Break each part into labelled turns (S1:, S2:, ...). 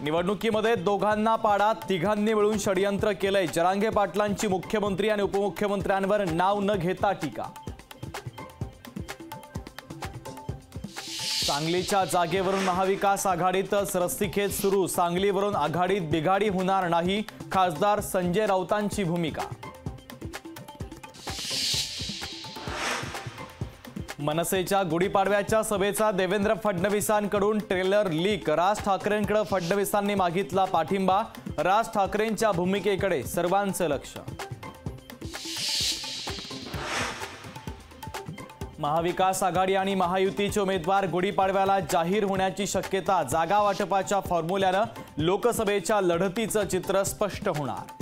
S1: निवडणुकीमध्ये दोघांना पाडा, तिघांनी मिळून षडयंत्र केलंय। जरांगे पाटलांची मुख्यमंत्री आणि उपमुख्यमंत्र्यांवर नाव न घेता टीका। सांगलीच्या जागेवरून महाविकास आघाडीतच रस्सीखेच सुरू। सांगलीवरून आघाडीत बिघाडी होणार नाही, खासदार संजय राऊतांची भूमिका। मनसेच्या गुढीपाडव्याच्या सभेचा देवेंद्र फडणवीसांकडून ट्रेलर लीक। राज ठाकरेंकडे फडणवीसांनी मागितला पाठिंबा। राज ठाकरेंच्या भूमिकेकडे सर्वांचं लक्ष। महाविकास आघाडी आणि महायुतीचे उमेदवार गुढीपाडव्याला जाहीर होण्याची शक्यता। जागा वाटपाच्या फॉर्म्युल्यानं लोकसभेच्या लढतीचं चित्र स्पष्ट होणार।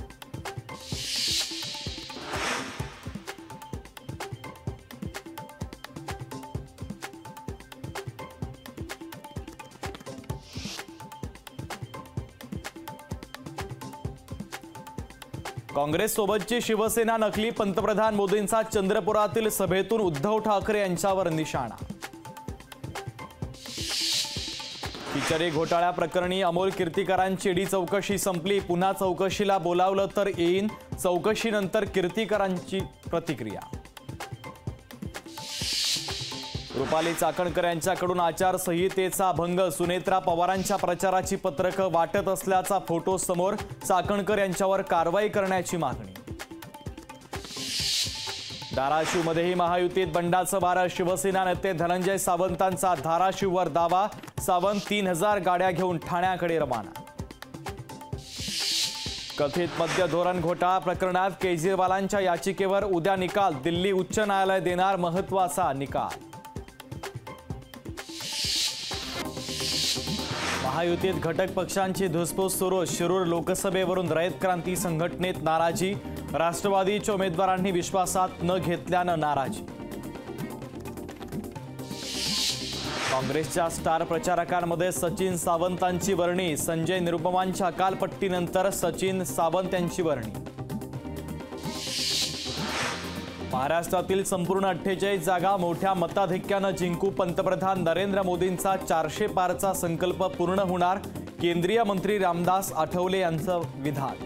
S1: काँग्रेस सोबतची शिवसेना नकली। पंतप्रधान मोदींचा चंद्रपुरातील सभेतून उद्धव ठाकरे यांच्यावर निशाणा। खिचडी घोटाळ्या प्रकरणी अमोल कीर्तीकरांची ईडी चौकशी संपली। पुन्हा चौकशीला बोलावलं तर येईन। चौकशीनंतर कीर्तीकरांची प्रतिक्रिया। रुपाली चाकणकर यांच्याकडून आचारसंहितेचा भंग। सुनेत्रा पवारांच्या प्रचाराची पत्रकं वाटत असल्याचा फोटो समोर। चाकणकर यांच्यावर कारवाई करण्याची मागणी। धाराशिवमध्येही महायुतीत बंडाचं वारं। शिवसेना नेते धनंजय सावंतांचा धाराशिववर दावा। सावंत 3000 गाड्या घेऊन ठाण्याकडे रवाना। कथित मद्य धोरण घोटाळा प्रकरणात केजरीवालांच्या याचिकेवर उद्या निकाल। दिल्ली उच्च न्यायालय देणार महत्त्वाचा निकाल। महायुतीत घटक पक्षांची धुसफूस सुरू। शिरूर लोकसभेवरून रयत क्रांती संघटनेत नाराजी। राष्ट्रवादीच्या उमेदवारांनी विश्वासात न घेतल्यानं नाराजी। काँग्रेसच्या स्टार प्रचारकांमध्ये सचिन सावंतांची वर्णी। संजय निरुपमांच्या अकालपट्टीनंतर सचिन सावंत यांची वर्णी। महाराष्ट्रातील संपूर्ण 48 जागा मोठ्या मताधिक्यानं जिंकू। पंतप्रधान नरेंद्र मोदींचा 400 पारचा संकल्प पूर्ण होणार। केंद्रीय मंत्री रामदास आठवले यांचं विधान।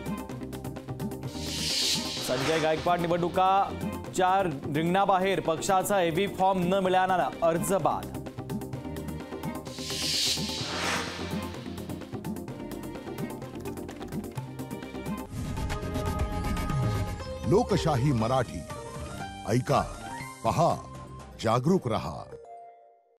S1: संजय गायकवाड निवडणुकाच्या रिंगणाबाहेर। पक्षाचा एव्ही फॉर्म न मिळाल्यानं अर्ज बाद।
S2: लोकशाही मराठी ऐका, पहा, जागरूक रहा।